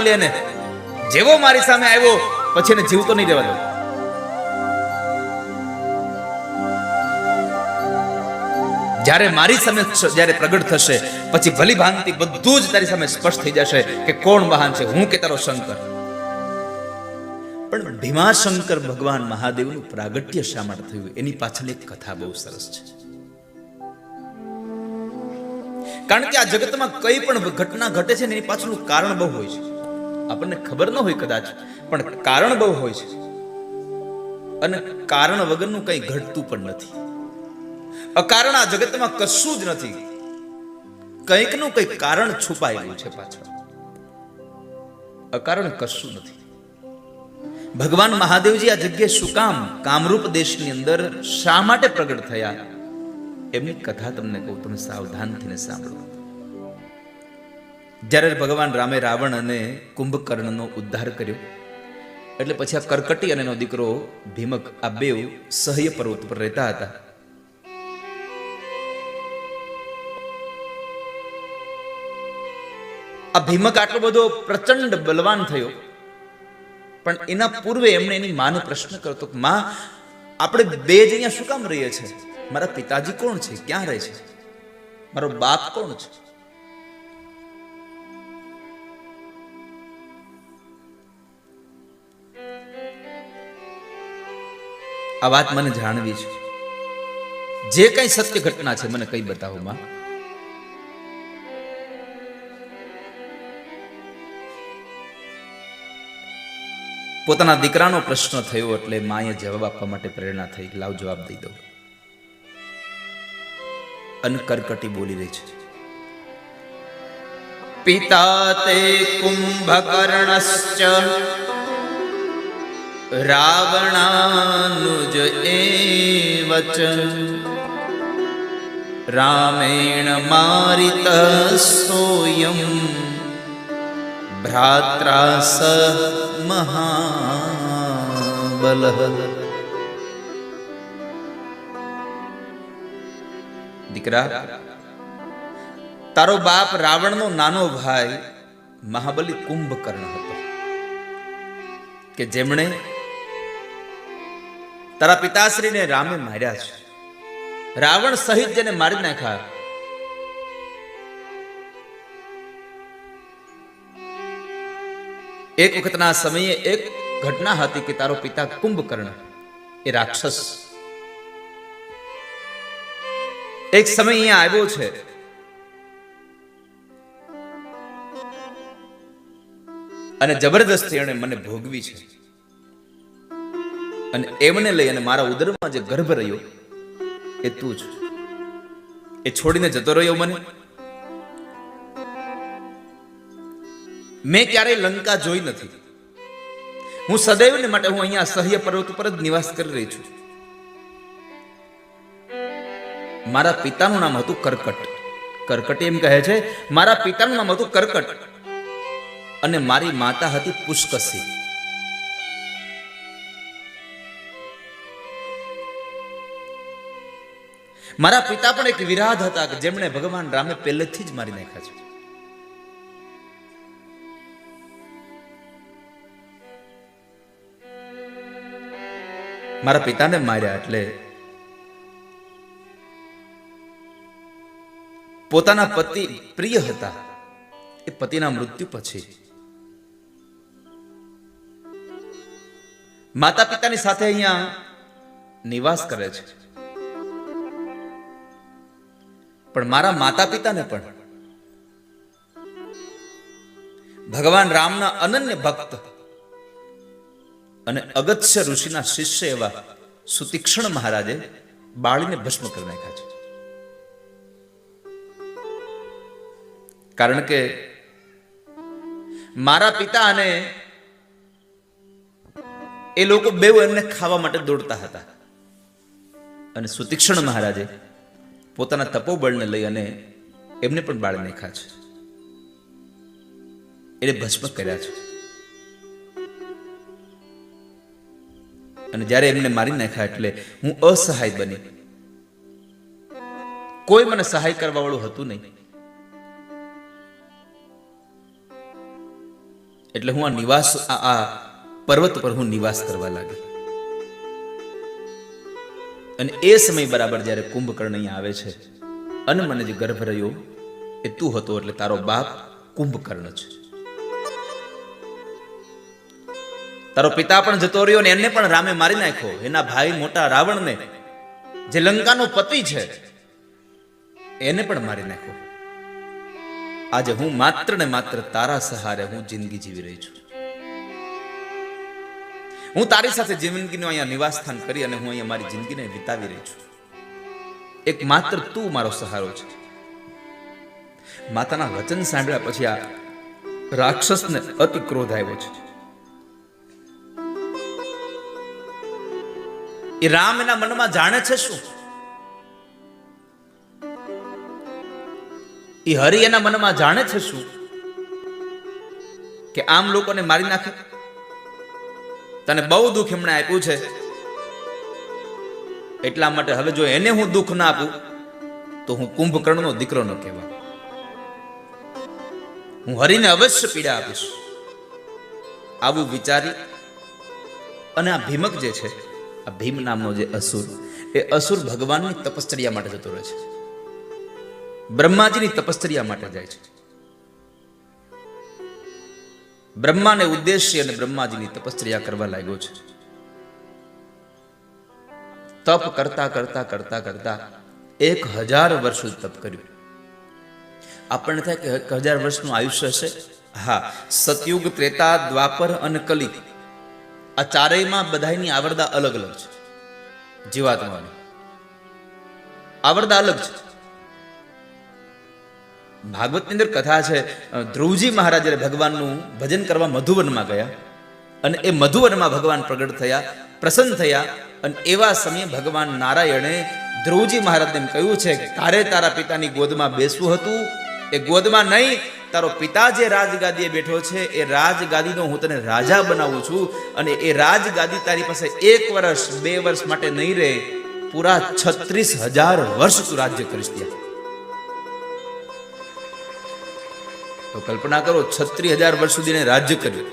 લે ને જેવો મારી સામે આવ્યો પછી એને જીવતો નહીં રહેવા દો. જ્યારે મારી સામે જ્યારે પ્રગટ થશે પછી ભલી ભાંતિ બધું જ તારી સામે સ્પષ્ટ થઈ જશે કે કોણ મહાન છે, હું કે તારો શંકર. પણ ભીમાશંકર ભગવાન મહાદેવનું પ્રાગટ્ય શા માટે થયું એની પાછળ એક કથા બહુ સરસ છે. કારણ કે આ જગતમાં કઈ પણ ઘટના ઘટે છે ને એની પાછળનું કારણ બહુ હોય છે. આપણને ખબર ન હોય કદાચ, પણ કારણ બહુ હોય છે. અને કારણ વગરનું કંઈ ઘટતું પણ નથી. અકારણ આ જગતમાં કશું જ નથી. કંઈકનું કંઈક કારણ છુપાયેલું છે પાછળ. અકારણ કશું નથી. ભગવાન મહાદેવજી આ જગ્યાએ શું કામ કામરૂપ દેશની અંદર શા માટે પ્રગટ થયા એમની કથા તમને કહું, તમે સાવધાનથી સાંભળો. જ્યારે ભગવાન રામે રાવણ અને કુંભકર્ણનો ઉદ્ધાર કર્યો એટલે પછી આ કરકટી અને એનો દીકરો ભીમક આ બેવ સહ્ય પર્વત પર રહેતા હતા. આ ભીમક આટલો બધો પ્રચંડ બલવાન થયો, પણ એના પૂર્વે એમણે એની માને પ્રશ્ન કરતો, માં આપણે બે જ અહીંયા શું કામ રહીએ છીએ? મારા પિતાજી કોણ છે, ક્યાં રહે છે, મારો બાપ કોણ છે? આ વાત મને જાણવી છે. જે કઈ સત્ય ઘટના છે મને કઈ બતાવો માં. પોતાના દીકરાનો પ્રશ્ન થયો એટલે માએ જવાબ આપવા માટે પ્રેરણા થઈ. લાવ જવાબ દઈ દઉં. અનકરકટી બોલી રહી છે. પિતા તે કુંભકર્ણશ્ચ રાવણાનુજ એવચ રામેણ મારિત સોયમ ભ્રાત્રા સ મહાબલ. દીકરા, તારો બાપ રાવણનો નાનો ભાઈ મહાબલી કુંભકર્ણ હતો કે જેમણે તારા પિતાશ્રીને રામે માર્યા છે. રાવણ સહિત જેને મારી નાખ્યા. એક વખતના સમયે એક ઘટના હતી કે તારો પિતા કુંભકર્ણ એ રાક્ષસ એક સમય અહીંયા આવ્યો છે અને જબરદસ્તી એણે મને ભોગવી છે. અને એમને લઈ અને મારા ઉદરમાં જે ગર્ભ રહ્યો એ તું જ. એ છોડીને જતો રહ્યો મને. મેં ક્યારેય લંકા જોઈ નથી. હું સદૈવને માટે હું અહીંયા સહ્ય પર્વત ઉપર જ નિવાસ કરી રહી છું. મારા પિતાનું નામ હતું કરકટ. કરકટી એમ કહે છે મારા પિતાનું નામ હતું કરકટ અને મારી માતા હતી પુષ્કસી. મારા પિતા પણ એક વિરાધ હતા કે જેમણે ભગવાન રામે પહેલેથી જ મારી નાખ્યા છે. મારા પિતાને માર્યા એટલે પોતાના પતિ પ્રિય હતા એ પતિના મૃત્યુ પછી માતા પિતાની સાથે અહીંયા નિવાસ કરે છે. પણ મારા માતા પિતાને પણ ભગવાન રામના અનન્ય ભક્ત અને અગત્ય ઋષિના શિષ્ય એવા સુતીક્ષ્ણ મહારાજે બાળીને ભસ્મ કરી નાખ્યા છે. કારણ કે મારા પિતા અને એ લોકો બેઉ એમને ખાવા માટે દોડતા હતા અને સુતીક્ષ્ણ મહારાજે પોતાના તપોબળને લઈ અને એમને પણ બાળી નાખ્યા છે. એને ભસ્મ કર્યા છે. અને જ્યારે એમને મારી નાખ્યા એટલે હું અસહાય બની. કોઈ મને સહાય કરવા વાળું હતું નહીં. એટલે હું આ નિવાસ આ પર્વત પર હું નિવાસ કરવા લાગી. અને એ સમય બરાબર જ્યારે કુંભકર્ણ અહીંયા આવે છે, અને મને જે ગર્ભ રહ્યો એ તું હતો, એટલે તારો બાપ કુંભકર્ણ છે. તારો પિતા પણ જતો રહ્યો ને એને પણ રામે મારી નાખ્યો. એના ભાઈ મોટા રાવણને, જે લંકાનો પતિ છે, એને પણ મારી નાખ્યો. આજે હું માત્ર ને માત્ર તારા સહારે હું જિંદગી જીવી રહી છું. હું તારી સાથે જિંદગીનું અહીંયા નિવાસ સ્થાન કરી અને હું અહીંયા મારી જિંદગીને વિતાવી રહી છું. એક માત્ર તું મારો સહારો છે. માતાના વચન સાંભળ્યા પછી આ રાક્ષસને અતિ ક્રોધ આવ્યો છે. એ રામ એના મનમાં જાણે છે શું? એ હરિ એના મનમાં જાણે છે શું? કે આમ લોકોને મારી નાખે. તને બહુ દુઃખ એમણે આપ્યું છે, એટલા માટે હવે જો એને હું દુઃખ ના આપું તો હું કુંભકર્ણનો દીકરો ન કહેવા. હું હરિને અવશ્ય પીડા આપીશ. આવું વિચારી અને આ ભીમક જે છે, આ ભીમ નામનો જે અસુર, એ અસુર ભગવાનની તપશ્ચર્યા માટે જતો રહે છે. બ્રહ્માજીની તપશ્ચર્યા માટે જાય છે. બ્રહ્માને ઉદ્દેશ્ય અને બ્રહ્માજીની તપશ્ચર્યા કરવા લાગ્યો છે. તપ કરતા કરતા કરતા કરતા 1000 વર્ષ સુધી તપ કર્યું. આપણને થાય કે 1000 વર્ષનું આયુષ્ય હશે. હા, સતયુગ, ત્રેતા, દ્વાપર અને કલી, આ ચારેયમાં બધાની આવરદા અલગ અલગ છે. જીવાત્માની આવરદા અલગ છે. ભાગવતની અંદર કથા છે, ધ્રુવજી મહારાજ જ્યારે ભગવાનનું ભજન કરવા મધુવનમાં ગયા અને એ મધુવનમાં ભગવાન પ્રગટ થયા, પ્રસન્ન થયા, અને એવા સમયે ભગવાન નારાયણે ધ્રુવજી મહારાજને એમ કહ્યું છે કે તારે તારા પિતાની ગોદમાં બેસવું હતું, એ ગોદમાં નહીં, તારો પિતા જે રાજગાદીએ બેઠો છે એ રાજગાદીનો હું તને રાજા બનાવું છું, અને એ રાજગાદી તારી પાસે 1 વર્ષ 2 વર્ષ માટે નહીં રહે, પૂરા 36,000 વર્ષ તું રાજ્ય કરીશ ત્યાં. તો કલ્પના કરો, 36,000 વર્ષ સુધી એને રાજ્ય કર્યું,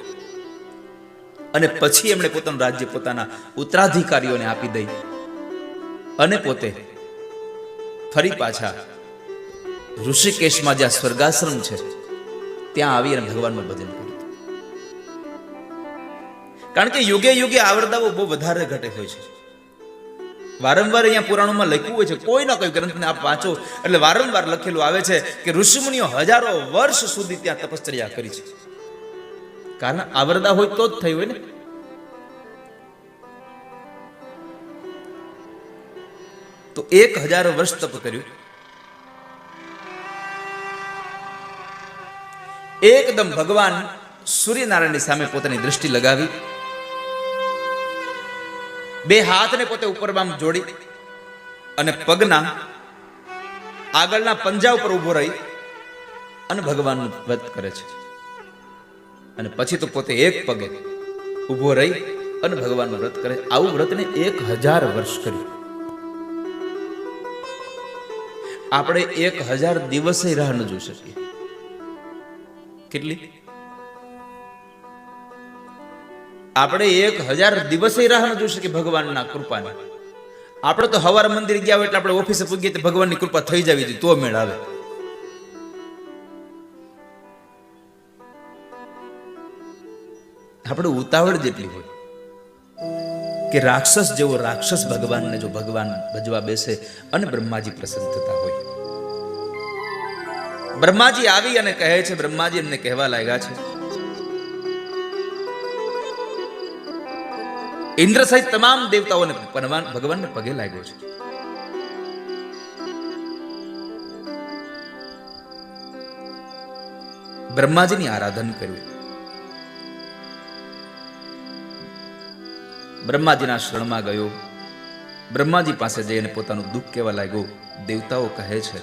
અને પછી એમણે પોતાનું રાજ્ય પોતાના ઉત્તરાધિકારીઓને આપી દઈ અને પોતે ફરી પાછા ઋષિકેશમાં જ્યાં સ્વર્ગાશ્રમ છે ત્યાં આવી અને ભગવાનનું ભજન કર્યું. કારણ કે યુગે યુગે આવરદાઓ બહુ વધારે ઘટે હોય છે. વારંવાર અહીંયા પુરાણોમાં લખ્યું હોય છે, કોઈ ના કોઈ ગ્રંથને આપ વાંચો એટલે વારંવાર લખેલું આવે છે કે ઋષિમુનિઓ હજારો વર્ષ સુધી ત્યાં તપશ્ચર્યા કરી છે. કારણ આવરદા હોય તો જ થઈ હોય ને. તો 1000 વર્ષ તપ કર્યું. એકદમ ભગવાન સૂર્યનારાયણની સામે પોતાની દ્રષ્ટિ લગાવી, 2 હાથને પોતે ઉપર બામ જોડી અને પગના આગળના પંજા ઉપર ઉભો રહી અને ભગવાનનું વ્રત કરે છે. અને પછી તો પોતે એક પગે ઉભો રહી અને ભગવાનનું વ્રત કરે. આવું વ્રતને 1000 વર્ષ કર્યું. આપણે 1000 દિવસે રાહ ન જોઈ શકીએ. કેટલી? આપણે 1000 દિવસે રાહ ન જોઈ શકીએ ભગવાનના કૃપાની. આપણે તો હવાર મંદિર ગયા હોય એટલે આપણે ઓફિસે પૂગીએ તો ભગવાનની કૃપા થઈ જવી જોઈએ તો મેળ આવે. આપણે ઉતાવળ જેટલી હોય કે રાક્ષસ જેવો રાક્ષસ ભગવાનને જો ભગવાન ભજવા બેસે અને બ્રહ્માજી પ્રસન્ન થતા હોય. બ્રહ્માજી આવી અને કહે છે, બ્રહ્માજી એમને કહેવા લાગ્યા છે, ઇન્દ્ર સહિત તમામ દેવતાઓને ભગવાનને પગે લાગ્યો છે. બ્રહ્માજીની આરાધન કર્યું. બ્રહ્માજીના શરણમાં ગયો. બ્રહ્માજી પાસે જઈને પોતાનું દુઃખ કહેવા લાગ્યો. દેવતાઓ કહે છે,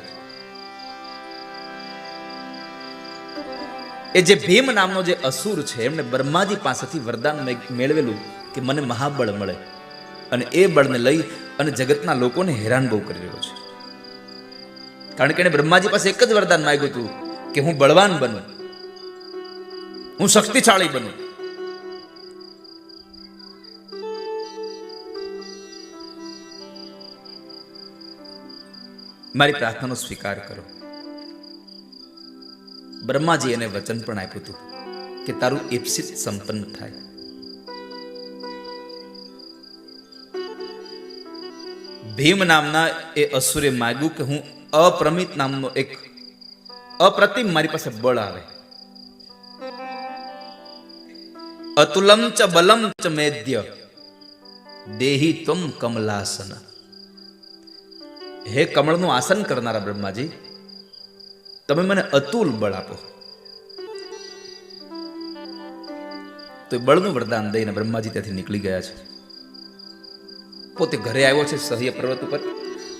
એ જે ભીમ નામનો જે અસુર છે એમણે બ્રહ્માજી પાસેથી વરદાન મેળવેલું કે મને મહાબળ મળે, અને એ બળને લઈ અને જગતના લોકોને હેરાન બહુ કરી રહ્યો છે. કારણ કે એને બ્રહ્માજી પાસે એક જ વરદાન માંગ્યું હતું કે હું બળવાન બનું. હું શક્તિશાળી બનું. મારી પ્રાર્થનાનો સ્વીકાર કરો. બ્રહ્માજી એને વચન પણ આપ્યું હતું કે તારું ઈપ્સિત સંપન્ન થાય. ભીમ નામના એ અસુરે માગ્યું કે હું અપ્રમિત નામનો એક અપ્રતિમ મારી પાસે બળ આવે. અતુલમ ચ બલમ ચ મેદ્ય દેહી ત્વમ કમલાસન. હે કમળનું આસન કરનારા બ્રહ્માજી, તમે મને અતુલ બળ આપો. તો બળનું વરદાન દઈને બ્રહ્માજી ત્યાંથી નીકળી ગયા છે. પોતે ઘરે આવ્યો છે સહ્ય પર્વત ઉપર.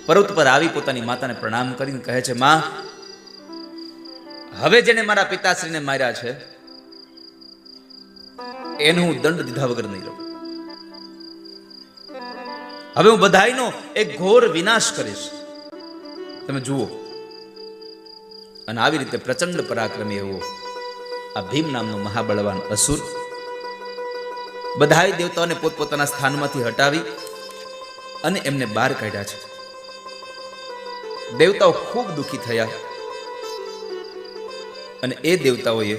પર્વત પર આવી પોતાની માતાને પ્રણામ કરીને કહે છે, માં, હવે જેને મારા પિતાશ્રીને માર્યા છે એનો હું દંડ દીધા વગર નહીં રહું. હવે હું બધાયનો એક ઘોર વિનાશ કરીશ. તમે જુઓ. અને આવી રીતે પ્રચંડ પરાક્રમી એવો આ ભીમ નામનો મહાબળવાન અસુર બધાય દેવતાઓને પોતપોતાના સ્થાનમાંથી હટાવી અને એમને બહાર કાઢ્યા છે. દેવતાઓ ખૂબ દુઃખી થયા અને એ દેવતાઓએ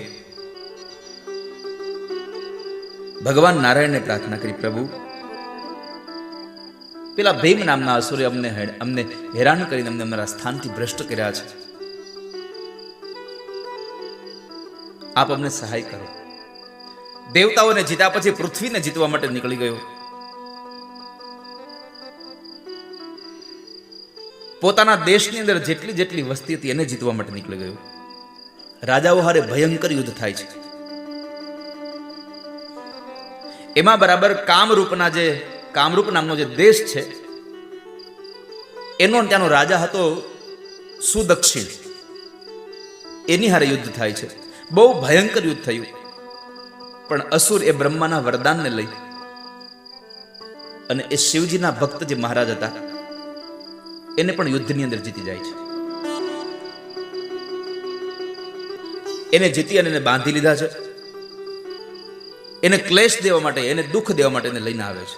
ભગવાન નારાયણને પ્રાર્થના કરી, પ્રભુ, પેલા ભીમ નામના અસુરે અમને હેરાન કરીને અમને અમારા સ્થાનથી ભ્રષ્ટ કર્યા છે. આપ અમને સહાય કરો. દેવતાઓને જીત્યા પછી પૃથ્વીને જીતવા માટે નીકળી ગયો. પોતાના દેશની અંદર જેટલી જેટલી વસ્તી હતી એને જીતવા માટે નીકળી ગયો. રાજાઓ હારે ભયંકર યુદ્ધ થાય છે. એમાં બરાબર કામરૂપ નામનો જે દેશ છે એનો ત્યાંનો રાજા હતો સુદક્ષિણ. એની હારે યુદ્ધ થાય છે. બહુ ભયંકર યુદ્ધ થયું. પણ અસુર એ બ્રહ્માના વરદાનને લઈ અને એ શિવજીના ભક્ત જે મહારાજ હતા એને પણ યુદ્ધની અંદર જીતી જાય છે. એને જીતી અને એને બાંધી લીધા છે. એને ક્લેશ દેવા માટે, એને દુઃખ દેવા માટે એને લઈને આવે છે.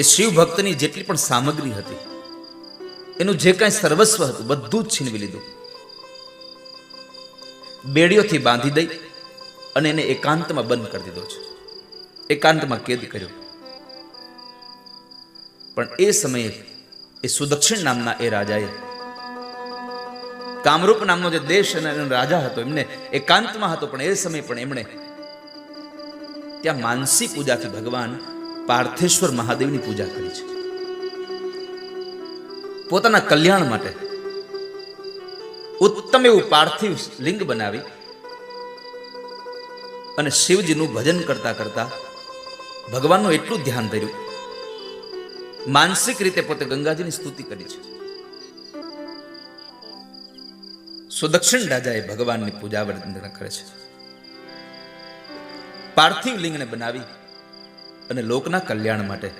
એ શિવ ભક્તની જેટલી પણ સામગ્રી હતી, એનું જે કાંઈ સર્વસ્વ હતું બધું જ છીનવી લીધું. બેડીઓથી બાંધી દઈ અને એને એકાંતમાં બંધ કરી દીધો છે. એકાંતમાં કેદ કર્યો. પણ એ સમયે એ સુદક્ષિણ નામના એ રાજાએ કામરૂપ નામનો જે દેશ અને રાજા હતો એમને એકાંતમાં હતો, પણ એ સમયે પણ એમણે ત્યાં માનસી પૂજાથી ભગવાન પાર્થેશ્વર મહાદેવની પૂજા કરી છે. પોતાના કલ્યાણ માટે ઉત્તમ એવું પાર્થિવ લિંગ બનાવી અને શિવજીનું ભજન કરતા કરતા ભગવાનનું એટલું ધ્યાન ધર્યું, માનસિક રીતે પોતે ગંગાજીની સ્તુતિ કરી છે. સુદક્ષિણ રાજાએ ભગવાનની પૂજા વંદના કરે છે. પાર્થિવ લિંગને બનાવી અને લોકના કલ્યાણ માટે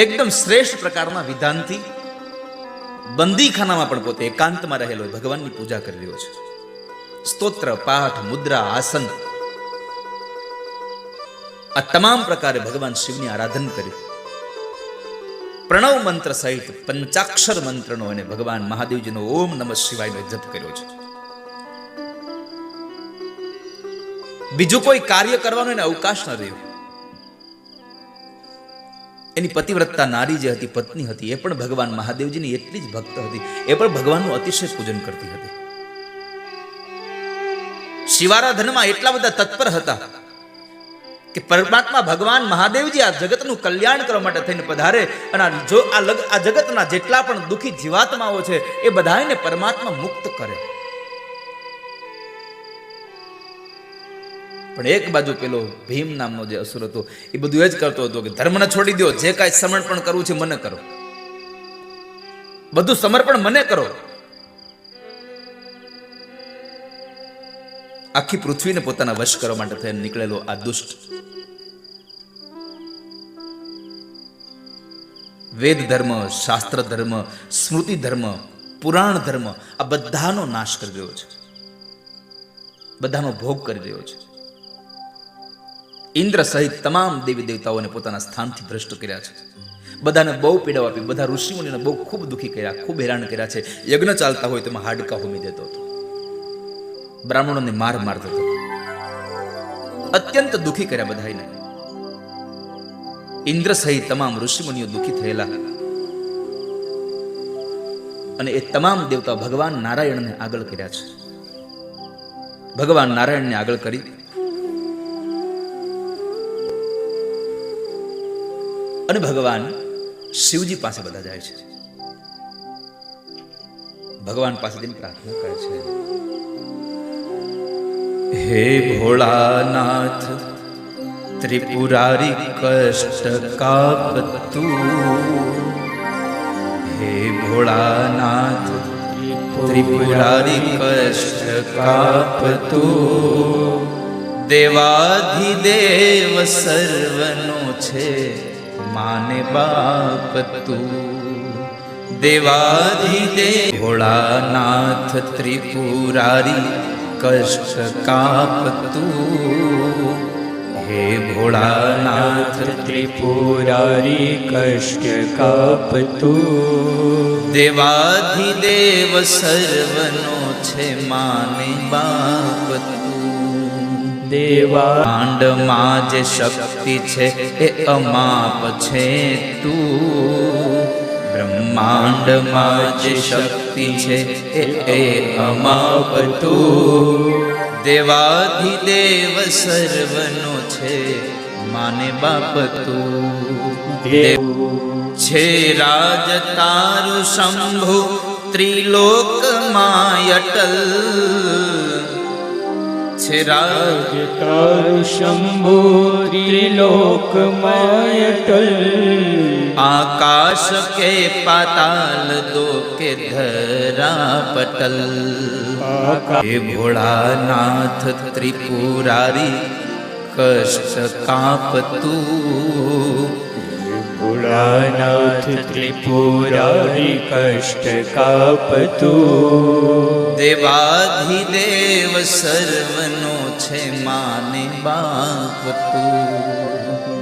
એકદમ શ્રેષ્ઠ પ્રકારના વિધાનથી બંદીખાનામાં પણ પોતે એકાંતમાં રહેલો ભગવાનની પૂજા કરી રહ્યો છે. સ્તોત્ર, પાઠ, મુદ્રા, આસન, આ તમામ પ્રકારે ભગવાન શિવની આરાધન કર્યું. પ્રણવ મંત્ર સહિત પંચાક્ષર મંત્રનો અને ભગવાન મહાદેવજીનો ઓમ નમઃ શિવાયનો જપ કર્યો છે. બીજું કોઈ કાર્ય કરવાનો એને અવકાશ ન રહ્યો. એની પતિવ્રતા નારી જે હતી, પત્ની હતી, એ પણ ભગવાન મહાદેવજીની એટલી જ ભક્ત હતી. એ પણ ભગવાનનું અતિશય પૂજન કરતી હતી. શિવારાધનમાં એટલા બધા તત્પર હતા કે પરમાત્મા ભગવાન મહાદેવજી આ જગતનું કલ્યાણ કરવા માટે થઈને પધારે અને જો આ જગતના જેટલા પણ દુઃખી જીવાત્માઓ છે એ બધાને પરમાત્મા મુક્ત કરે. પણ એક બાજુ પેલો ભીમ નામનો જે અસુર હતો એ બધું એ જ કરતો હતો કે ધર્મને છોડી દો, જે કાંઈ સમર્પણ કરવું છે મને કરો, બધું સમર્પણ મને કરો. આખી પૃથ્વીને પોતાના વશ કરવા માટે થઈને નીકળેલો આ દુષ્ટ વેદ ધર્મ, શાસ્ત્ર ધર્મ, સ્મૃતિ ધર્મ, પુરાણ ધર્મ આ બધાનો નાશ કરી રહ્યો છે, બધાનો ભોગ કરી રહ્યો છે. ઇન્દ્ર સહિત તમામ દેવી દેવતાઓને પોતાના સ્થાનથી ભ્રષ્ટ કર્યા છે. બધાને બહુ પીડા આપી, બધા ઋષિમુનિને બહુ ખૂબ દુઃખી કર્યા, ખૂબ હેરાન કર્યા છે. યજ્ઞ ચાલતા હોય તેમાં હાડકા હોમી દેતો હતો, બ્રાહ્મણોને માર મારતો હતો, અત્યંત દુઃખી કર્યા બધાને. ઇન્દ્ર સહિત તમામ ઋષિમુનિઓ દુઃખી થયેલા અને એ તમામ દેવતા ભગવાન નારાયણને આગળ કર્યા છે. ભગવાન નારાયણને આગળ કરી અને ભગવાન શિવજી પાસે બધા જાય છે. ભગવાન પાસે જઈને પ્રાર્થના કરે છે, હે ભોળાનાથ ત્રિપુરારી કષ્ટ કાપતું, હે ભોળાનાથ ત્રિપુરારી કષ્ટ કાપતું, દેવાધિદેવ સર્વનો છે માને બાપ તું, દેવાધિદેવ ભોળાનાથ ત્રિપુરારી કષ્ટ કાપતું, હે ભોળાનાથ ત્રિપુરારી કષ્ટ કાપતું, દેવાધિદેવ સર્વનો છે માને બાપ તું, દેવાંડમાં જે શક્તિ છે એ અમાપ છે તું, બ્રહ્માંડમાં જે શક્તિ છે એ અમાપ તું, દેવાધિદેવ સર્વનો છે માને બાપ તું, દેવ છે રાજ તારું શંભુ ત્રિલોકમાં અટલ, છે રાજ તારું શંભુ ત્રિલોકમાં અટલ, આકાશ કે પાતાલ દો કે ધરા પટલ, હે ભોળાનાથ ત્રિપુરારી કષ્ટ કાપતું, ભોળાનાથ ત્રિપુરારી કષ્ટ કાપતું, દેવાધિદેવ સર્વનો છે માને બાપ તું,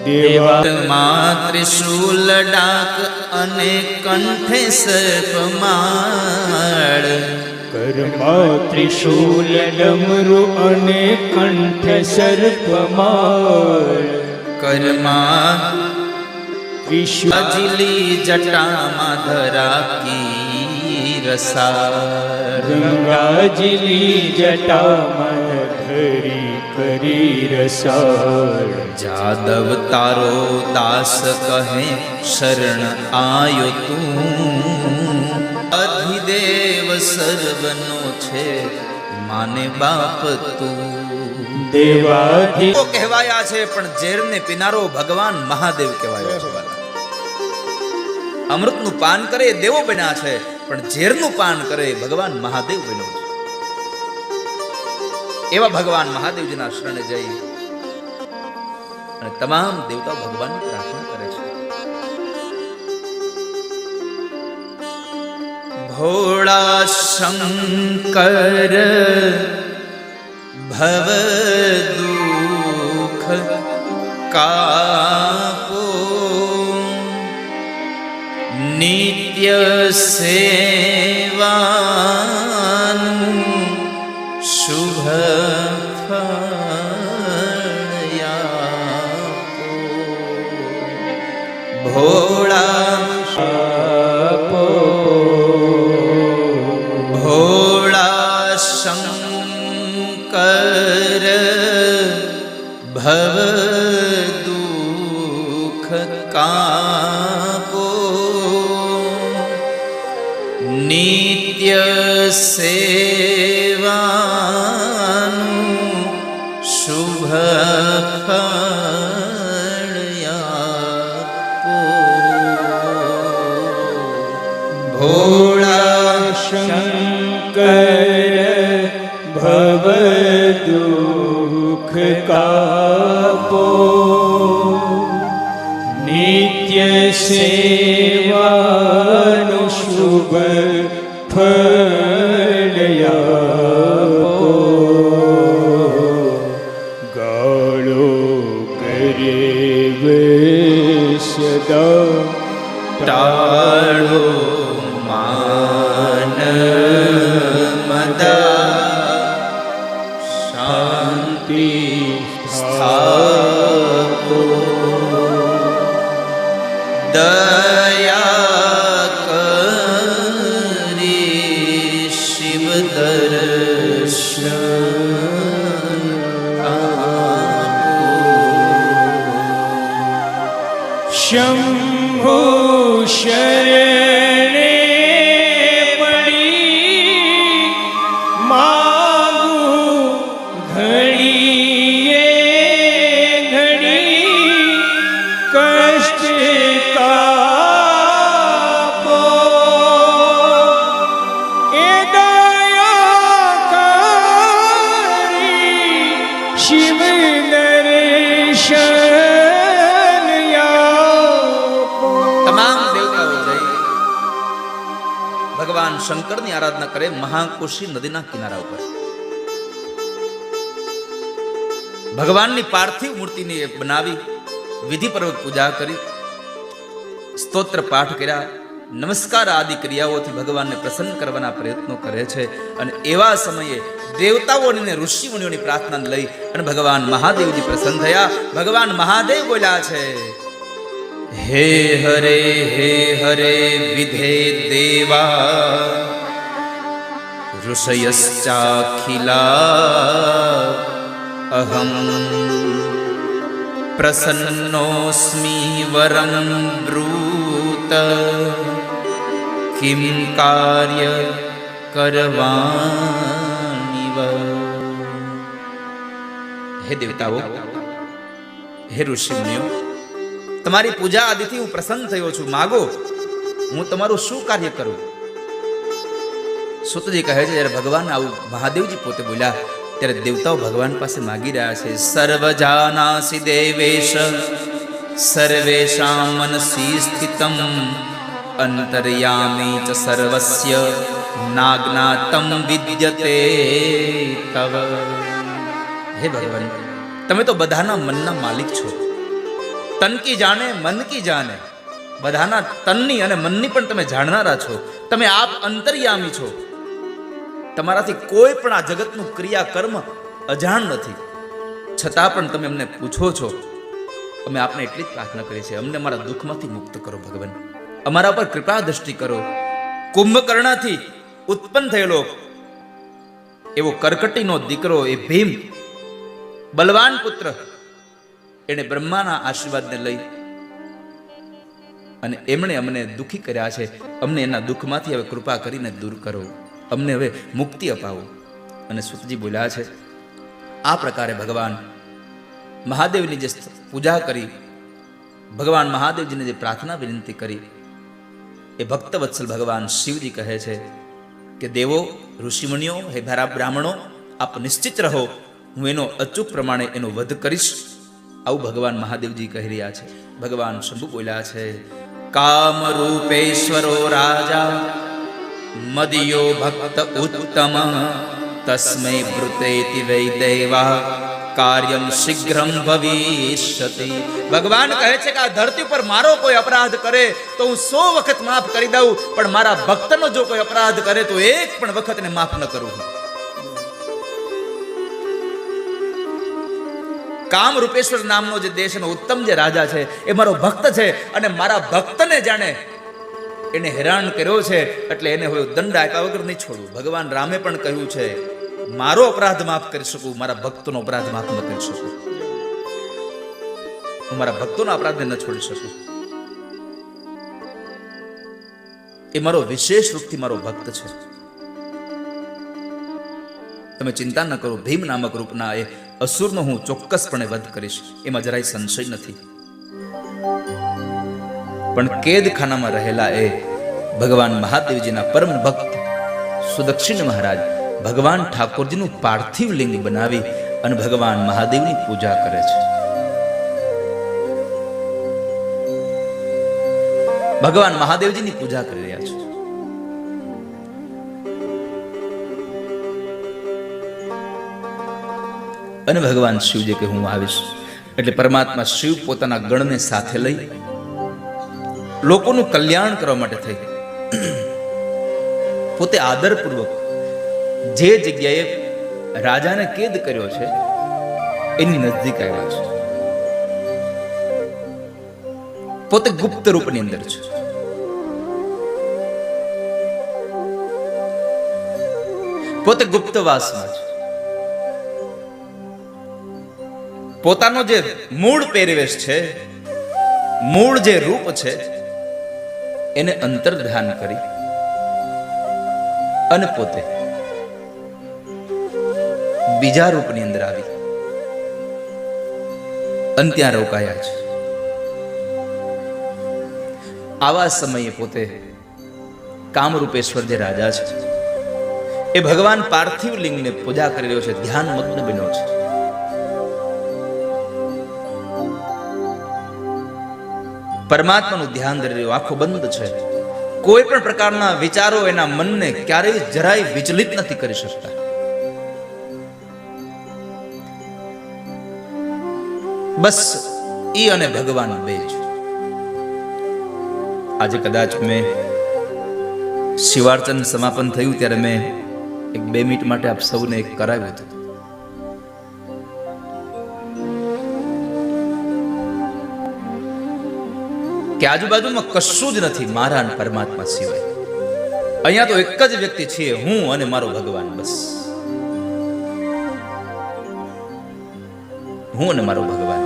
દેવામાં ત્રિશૂલ ડાક અને કંઠે સર્પમાળ, કર્મા ત્રિશૂલ ડમરુ અને કંઠ સર્પમાળ, કર્મા ત્રિશૂલ અજલી જટામાં ધરાકી રસાળ, ગંગાજલી જટામાં ધરી કરી રસાળ, જાદવ તારો દાસ કહે શરણ આયો તું, અધિદેવ સર્વનો છે માને બાપ તું, દેવાધિ કહેવાયા છે પણ ઝેરને પીનારો ભગવાન મહાદેવ કહેવાયો છે. અમૃતનું પાન કરે દેવો બન્યા છે પણ ઝેરનું પાન કરે ભગવાન મહાદેવ બન્યો છે. એવા ભગવાન મહાદેવજીના શરણે જઈ અને તમામ દેવતાઓ ભગવાનની પ્રાર્થના કરે છે. ભોળા શંકર ભવ દુઃખ કાપો, નિત્ય સેવાનું શુભ ફળ આપો, ભોળા ભોળા શંકર ભવ દુઃખ કાપો, નિત્ય સેવાનું શુભ ફળ આપો, ભોળા શંકર ભવ દુઃખ કાપો, નિત્ય સેવા શુભ ફળયાપો ગાળો કરે સદા ટાળો માન મદા શાંતિ સ્થાપો દયા કરી શિવ દર્શન શંભુ શરણે પડી માગું ઘડીએ ઘડી કષ્ટ કાપો એ દયા કરી શિવ દર્શન તમામ દેવતાઓ જઈ ભગવાન શંકરની આરાધના કરે મહાકોશી નદીના કિનારા ઉપર. ભગવાનની પાર્થિવ મૂર્તિને બનાવી વિધિપૂર્વક પૂજા કરી, સ્તોત્ર પાઠ કર્યા, નમસ્કાર આદિ ક્રિયાઓથી ભગવાનને પ્રસન્ન કરવાના પ્રયત્નો કરે છે. અને એવા સમયે દેવતાઓની અને ઋષિ મુનિઓની પ્રાર્થના લઈ અને ભગવાન મહાદેવજી પ્રસન્ન થયા. ભગવાન મહાદેવ બોલ્યા છે, હે હરે વિધે દેવા ઋષયશ્ચાખિલા અહમ પ્રસન્નોસ્મી વરમ બ્રૂત કિમ કાર્ય કરવાનિવ. હે દેવતાઓ, હે ઋષિ મુનિઓ, તમારી પૂજા આદિથી હું પ્રસન્ન થયો છું. માગો, હું તમારું શું કાર્ય કરું? સુતજી કહે છે, જ્યારે ભગવાન આવું મહાદેવજી પોતે બોલ્યા ત્યારે દેવતાઓ ભગવાન પાસે માગી રહ્યા છે. સર્વજાનાસી દેવેશ સર્વેષાં મનસી સ્થિતમ અંતર્યામી ચ સર્વસ્ય નાજ્ઞાતમ વિદ્યતે તવ. હે ભગવાન, તમે તો બધાના મનના માલિક છો. તન કી જાને મન કી જાને, બધાના તનની અને મનની પણ તમે જાણનારા છો. તમે આપ અંતર્યામી છો. તમારાથી કોઈ પણ આ જગતનું ક્રિયા કર્મ અજાણ નથી. છતાં પણ તમે અમને પૂછો છો. અમે આપને એટલી જ પ્રાર્થના કરી છે, અમને અમારા દુઃખમાંથી મુક્ત કરો ભગવાન. અમારા પર કૃપા દ્રષ્ટિ કરો. કુંભકર્ણથી ઉત્પન્ન થયેલો એવો કરકટીનો દીકરો એ ભીમ, બલવાન પુત્ર, એને બ્રહ્માના આશીર્વાદને લઈ અને એમણે અમને દુઃખી કર્યા છે. અમને એના દુઃખમાંથી હવે કૃપા કરીને દૂર કરો. અમને હવે મુક્તિ અપાવો. અને સુતજી બોલ્યા છે, આ પ્રકારે ભગવાન મહાદેવની જે પૂજા કરી, ભગવાન મહાદેવજીને જે પ્રાર્થના વિનંતી કરી, એ ભક્તવત્સલ ભગવાન શિવજી કહે છે કે દેવો, ઋષિમુનિઓ, હે બ્રાહ્મણો, આપ નિશ્ચિત રહો, હું એનો અચૂક પ્રમાણે એનો વધ કરીશ. આવું ભગવાન મહાદેવજી કહી રહ્યા છે. ભગવાન શંભુ બોલ્યા છે, કામ રૂપેશ્વરો રાજા મદિયો ભક્ત ઉત્તમ તસ્મૈ બ્રુતેતિ વૈ દૈવા કાર્યમ શીઘ્રમ ભવિષ્યતિ. ભગવાન કહે છે કે આ ધરતી પર મારો કોઈ અપરાધ કરે તો હું 100 વખત માફ કરી દઉં, પણ મારા ભક્તનો જો કોઈ અપરાધ કરે તો એક પણ વખતને માફ ન કરું. કામ રૂપેશ્વર નામનો જે દેશનો ઉત્તમ જે રાજા છે એ મારો ભક્ત છે, અને મારા ભક્તને જાણે એને હેરાન કર્યો છે, એટલે એને હવે દંડ આપ્યા વગર નહીં છોડું. ભગવાન રામે પણ કહ્યું છે, મારો અપરાધ માફ કરી શકું, મારા ભક્તનો અપરાધ માફ ન કરી શકું. હું મારા ભક્તોનો અપરાધને ન છોડી શકું. એ મારો વિશેષ રૂપથી મારો ભક્ત છે. તમે ચિંતા ન કરો, ભીમ નામક રૂપના એ અસુરનો હું ચોક્કસપણે વધ કરીશ, એમાં જરાય સંશય નથી. પણ કેદખાનામાં રહેલા એ ભગવાન મહાદેવજીના પરમ ભક્ત સુદક્ષિણ મહારાજ ભગવાન ઠાકોરજીનું પાર્થિવ લિંગ બનાવી અને ભગવાન મહાદેવની પૂજા કરે છે. ભગવાન મહાદેવજીની પૂજા કરી રહ્યા છે. અને ભગવાન શિવજી કે હું આવીશ. એટલે પરમાત્મા શિવ પોતાના ગણને સાથે લઈ લોકોનું કલ્યાણ કરવા માટે થઈ પોતે આદરપૂર્વક જે જગ્યાએ રાજાને કેદ કર્યો છે એની નજદીક આવ્યા છે. પોતે ગુપ્ત રૂપની અંદર છે. પોતે ગુપ્તવાસમાં છે. પોતાનો જે મૂળ પહેરવેશ છે, મૂળ જે રૂપ છે એને અંતર્ધ્યાન કરી અને પોતે બીજા રૂપની અંદર આવી અને ત્યાં રોકાયા છે. આવા સમયે પોતે કામરૂપેશ્વર જે રાજા છે એ ભગવાન પાર્થિવ લિંગને પૂજા કરી રહ્યો છે, ધ્યાન મગ્ન બન્યો છે. પરમાત્માનું ધ્યાન ધરી રહ્યો, આંખો બંધ છે. કોઈ પણ પ્રકારના વિચારો એના મનને ક્યારેય જરાય વિચલિત નથી કરી શકતા. બસ ઈ અને ભગવાન બે જ. આજે કદાચ મેં શિવાર્ચન સમાપન થયું ત્યારે મેં 1-2 મિનિટ માટે આપ સૌને એક કરાવ્યું હતું. કે આજુબાજુમાં કશું જ નથી મારા અને પરમાત્મા સિવાય. અહીંયા તો એક જ વ્યક્તિ છીએ, હું અને મારો ભગવાન. બસ હું અને મારો ભગવાન.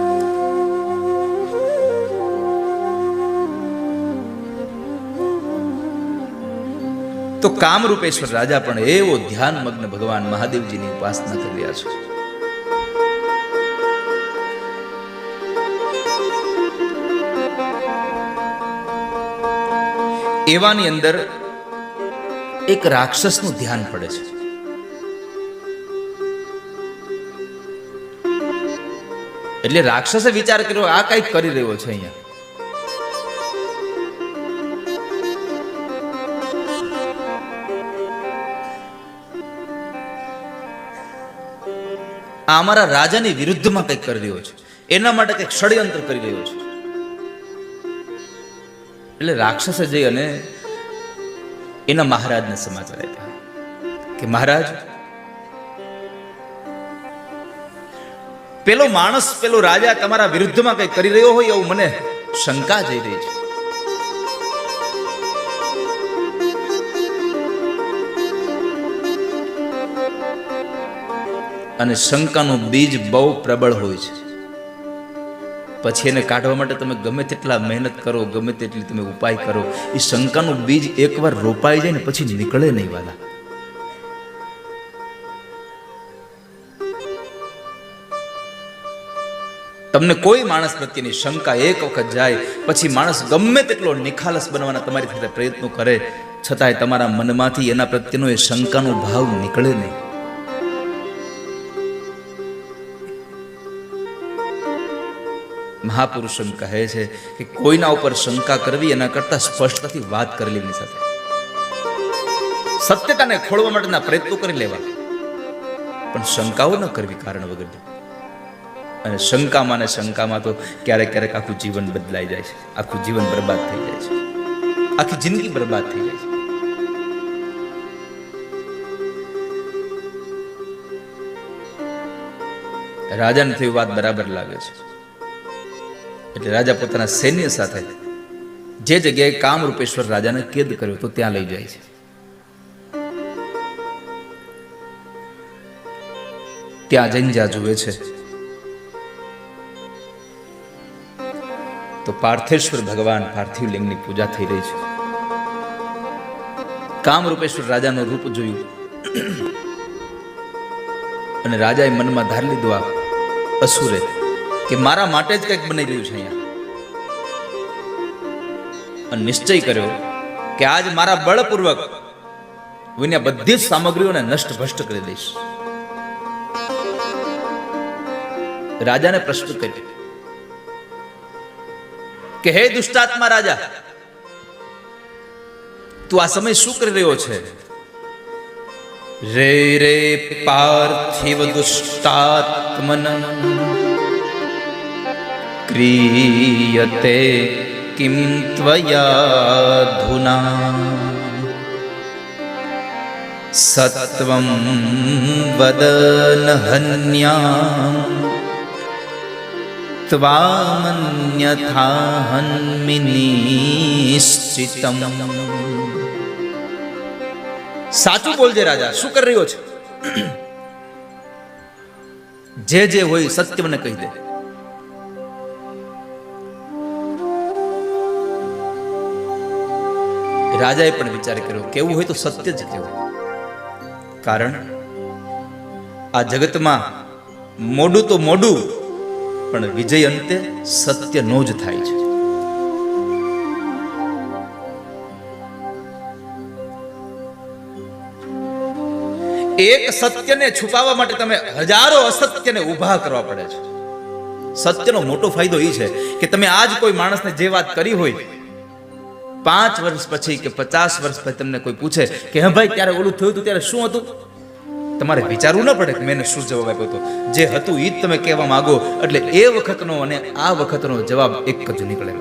તો કામરૂપેશ્વર રાજા પણ એવો ધ્યાન મગ્ન ભગવાન મહાદેવજીની ઉપાસના કરી રહ્યા છે. એવાની અંદર એક રાક્ષસનું ધ્યાન પડે છે. એટલે રાક્ષસે વિચાર કર્યો આ કઈક કરી રહ્યો છે અહીંયા. આ અમારા રાજાની વિરુદ્ધમાં કંઈક કરી રહ્યો છે, એના માટે કંઈક ષડયંત્ર કરી રહ્યો છે. એટલે રાક્ષસે જઈ અને એના મહારાજને સમાચાર આપ્યા કે મહારાજ, પેલો માણસ, પેલો રાજા તમારા વિરુદ્ધમાં કંઈક કરી રહ્યો હોય એવું મને શંકા જઈ રહી છે. અને શંકાનું બીજ બહુ પ્રબળ હોય છે. પછી એને કાઢવા માટે તમે ગમે તેટલા મહેનત કરો, ગમે તેટલી તમે ઉપાય કરો, એ શંકાનું બીજ એકવાર રોપાઈ જાય ને પછી નીકળે નહીં વાલા. તમને કોઈ માણસ પ્રત્યેની શંકા એક વખત જાય પછી માણસ ગમે તેટલો નિખાલસ બનવાના તમારી સાથે પ્રયત્નો કરે, છતાંય તમારા મનમાંથી એના પ્રત્યેનો એ શંકાનો ભાવ નીકળે નહીં. મહાપુરુષો કહે છે કે કોઈના ઉપર શંકા કરવી એના કરતા સ્પષ્ટતાથી વાત કરી લેવાની સાથે સત્યતાને ખોળવા માટેના પ્રયત્નો કરી લેવા, પણ શંકાઓ ન કરવી કારણ વગરની. અને શંકામાં ને શંકામાં તો ક્યારેક ક્યારેક આખું જીવન બદલાઈ જાય છે, આખું જીવન બરબાદ થઈ જાય છે, આખી જિંદગી બરબાદ થઈ જાય છે. રાજાને થયું વાત બરાબર લાગે છે એટલે રાજા પોતાના સૈન્ય સાથે જે જગ્યાએ કામરૂપેશ્વર રાજાને કેદ કર્યો તો ત્યાં લઈ જાય છે. ત્યાં જઈને જ્યાં જુએ છે તો પાર્થેશ્વર ભગવાન પાર્થિવ લિંગની પૂજા થઈ રહી છે. કામરૂપેશ્વર રાજાનું રૂપ જોયું અને રાજાએ મનમાં ધારી લીધું આ અસુરે કે મારા માટે જ કંઈક બની રહ્યું છે અહીંયા. અને નિશ્ચય કર્યો કે આજ મારા બળપૂર્વક વિના બધી જ સામગ્રીઓને નષ્ટ ભ્રષ્ટ કરી દઈશ. રાજાને પ્રશ્ન કર્યો કે હે દુષ્ટાત્મા રાજા, તું આ સમય શું કરી રહ્યો છે? રે રે પાર્થિવ દુષ્ટાત્મન ક્રિયતે કિમ ત્વયાધુના સત્વં વદન હન્યા ત્વામન્યથા હન્મિ નિશ્ચિતમ. સાચું બોલજે રાજા, શું કરી રહ્યો છે? જે હોય સત્ય મને કહી દે. રાજાએ પણ વિચાર કર્યો, કેવું હોય તો સત્ય જ કહેવું. કારણ આ જગતમાં મોડું તો મોડું, પણ વિજય અંતે સત્યનો જ થાય છે. એક સત્યને છુપાવવા માટે તમે હજારો અસત્યને ઊભા કરવા પડે છે. સત્યનો મોટો ફાયદો એ છે કે તમે આજ કોઈ માણસને જે વાત કરી હોય, 5 વર્ષ પછી કે 50 વર્ષ પછી તમને કોઈ પૂછે કે હા ભાઈ ત્યારે ઓલું થયું હતું ત્યારે શું હતું, તમારે વિચારવું ન પડે કે મેં શું જવાબ આપ્યો હતો. જે હતું એ જ તમે કહેવા માંગો, એટલે એ વખતનો અને આ વખતનો જવાબ એક જ નીકળે.